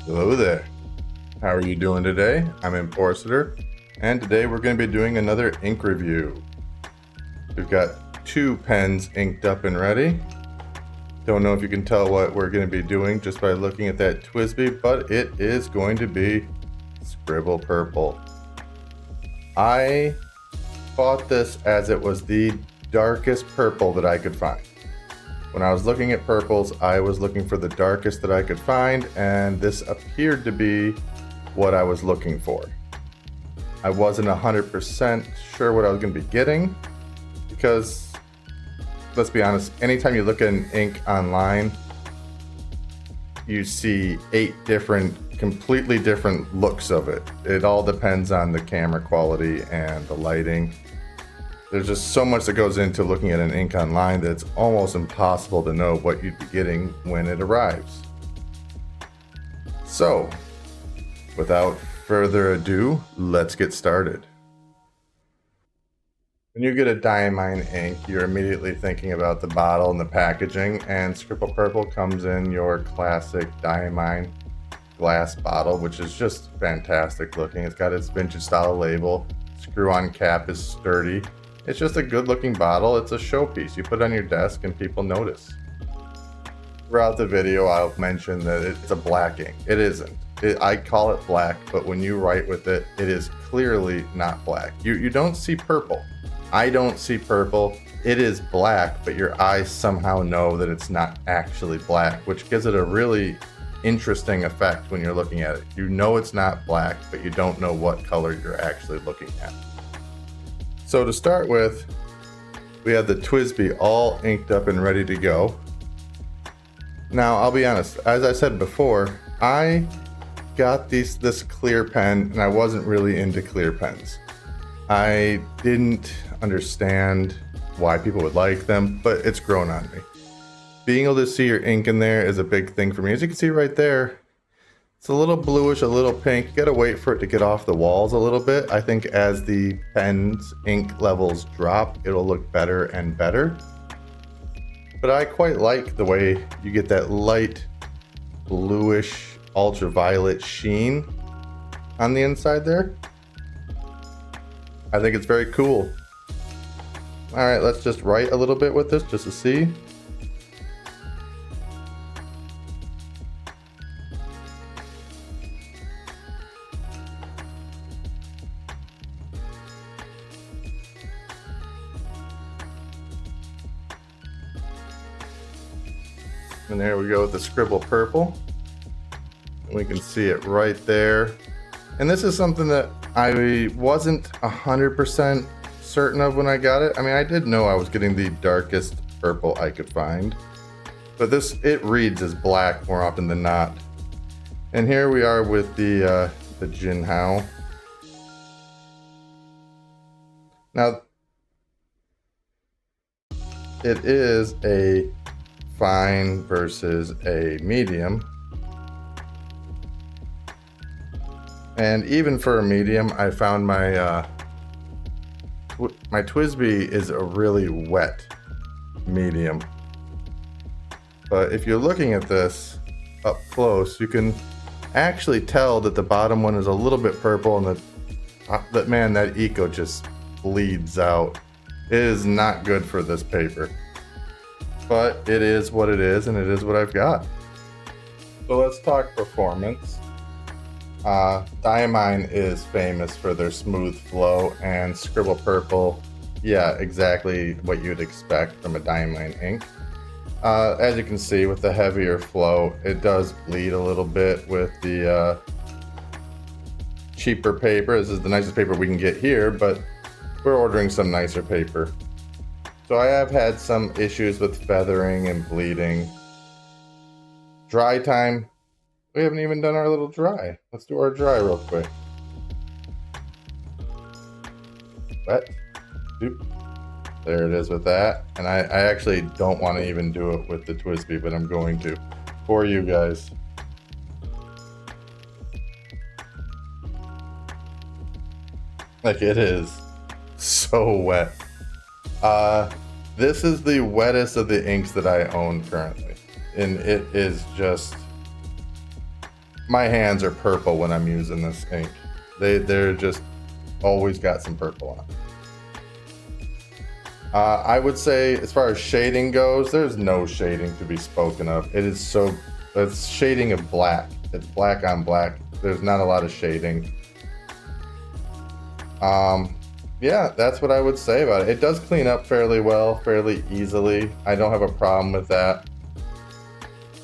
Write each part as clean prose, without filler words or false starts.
Hello there. How are you doing today? I'm Imporsitor, and today we're going to be doing another ink review. We've got two pens inked up and ready. Don't know if you can tell what we're going to be doing just by looking at that TWSBI, but it is going to be Scribble Purple. I bought this as it was the darkest purple that I could find. When I was looking at purples, I was looking for the darkest that I could find, and this appeared to be what I was looking for. I wasn't 100% sure what I was going to be getting, because, let's be honest, anytime you look at an ink online, you see 8 different, completely different looks of it. It all depends on the camera quality and the lighting. There's just so much that goes into looking at an ink online that it's almost impossible to know what you'd be getting when it arrives. So, without further ado, let's get started. When you get a Diamine ink, you're immediately thinking about the bottle and the packaging, and Scribble Purple comes in your classic Diamine glass bottle, which is just fantastic looking. It's got its vintage style label, screw-on cap is sturdy. It's just a good looking bottle. It's a showpiece. You put it on your desk and people notice. Throughout the video, I'll mention that it's a black ink. It isn't. I call it black, but when you write with it, it is clearly not black. You don't see purple. I don't see purple. It is black, but your eyes somehow know that it's not actually black, which gives it a really interesting effect when you're looking at it. You know it's not black, but you don't know what color you're actually looking at. So to start with, we have the TWSBI all inked up and ready to go. Now, I'll be honest, as I said before, I got this clear pen and I wasn't really into clear pens. I didn't understand why people would like them, but it's grown on me. Being able to see your ink in there is a big thing for me. As you can see right there, it's a little bluish, a little pink. You gotta wait for it to get off the walls a little bit. I think as the pen's ink levels drop, it'll look better and better. But I quite like the way you get that light bluish ultraviolet sheen on the inside there. I think it's very cool. All right, let's just write a little bit with this just to see. And there we go with the Scribble Purple. We can see it right there. And this is something that I wasn't 100% certain of when I got it. I mean, I did know I was getting the darkest purple I could find. But it reads as black more often than not. And here we are with the Jinhao. Now, it is a fine versus a medium, and even for a medium, I found my TWSBI is a really wet medium. But if you're looking at this up close, you can actually tell that the bottom one is a little bit purple, and that eco just bleeds out. It is not good for this paper. But it is what it is, and it is what I've got. So let's talk performance. Diamine is famous for their smooth flow, and Scribble Purple, yeah, exactly what you'd expect from a Diamine ink. As you can see, with the heavier flow, it does bleed a little bit with the cheaper paper. This is the nicest paper we can get here, but we're ordering some nicer paper. So I have had some issues with feathering and bleeding. Dry time, we haven't even done our little dry. Let's do our dry real quick. Wet, doop. There it is with that. And I actually don't want to even do it with the TWSBI, but I'm going to for you guys. Like, it is so wet. This is the wettest of the inks that I own currently, and it is just my hands are purple when I'm using this ink. They're just always got some purple on. I would say as far as shading goes, there's no shading to be spoken of. It's shading of black. It's black on black. There's not a lot of shading. Yeah, that's what I would say about it. It does clean up fairly well, fairly easily. I don't have a problem with that.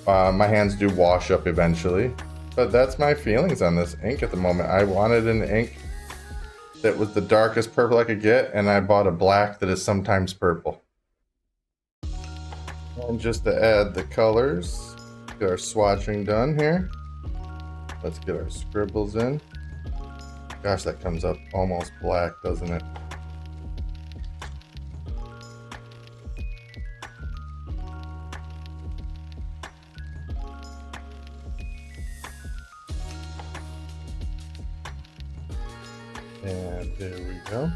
My hands do wash up eventually, but that's my feelings on this ink at the moment. I wanted an ink that was the darkest purple I could get, and I bought a black that is sometimes purple. And just to add the colors, get our swatching done here. Let's get our scribbles in. Gosh, that comes up almost black, doesn't it? And there we go.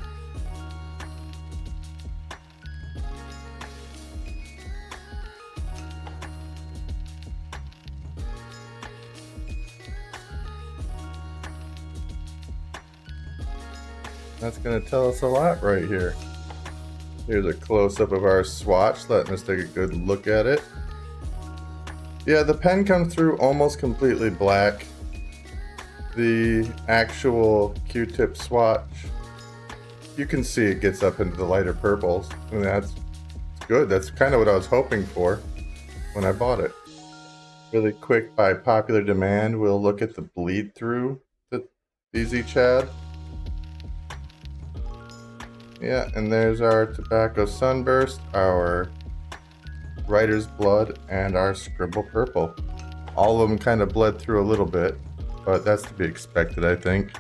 That's going to tell us a lot right here. Here's a close-up of our swatch, letting us take a good look at it. Yeah, the pen comes through almost completely black. The actual Q-tip swatch, you can see it gets up into the lighter purples, and that's good. That's kind of what I was hoping for when I bought it. Really quick, by popular demand, we'll look at the bleed through that these each had. Yeah, and there's our tobacco sunburst, our writer's blood, and our scribble purple. All of them kind of bled through a little bit, but that's to be expected, I think.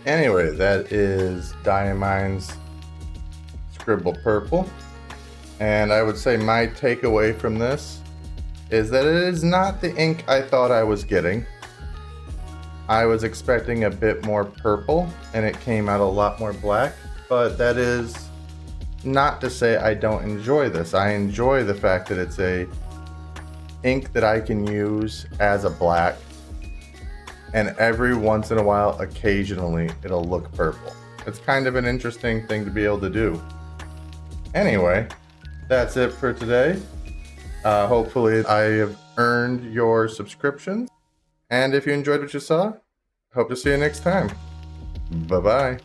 Anyway, that is Diamine's Scribble Purple. And I would say my takeaway from this is that it is not the ink I thought I was getting. I was expecting a bit more purple, and it came out a lot more black, but that is not to say I don't enjoy this. I enjoy the fact that it's a ink that I can use as a black, and every once in a while, occasionally, it'll look purple. It's kind of an interesting thing to be able to do. Anyway, that's it for today. Hopefully I have earned your subscriptions. And if you enjoyed what you saw, hope to see you next time. Bye-bye.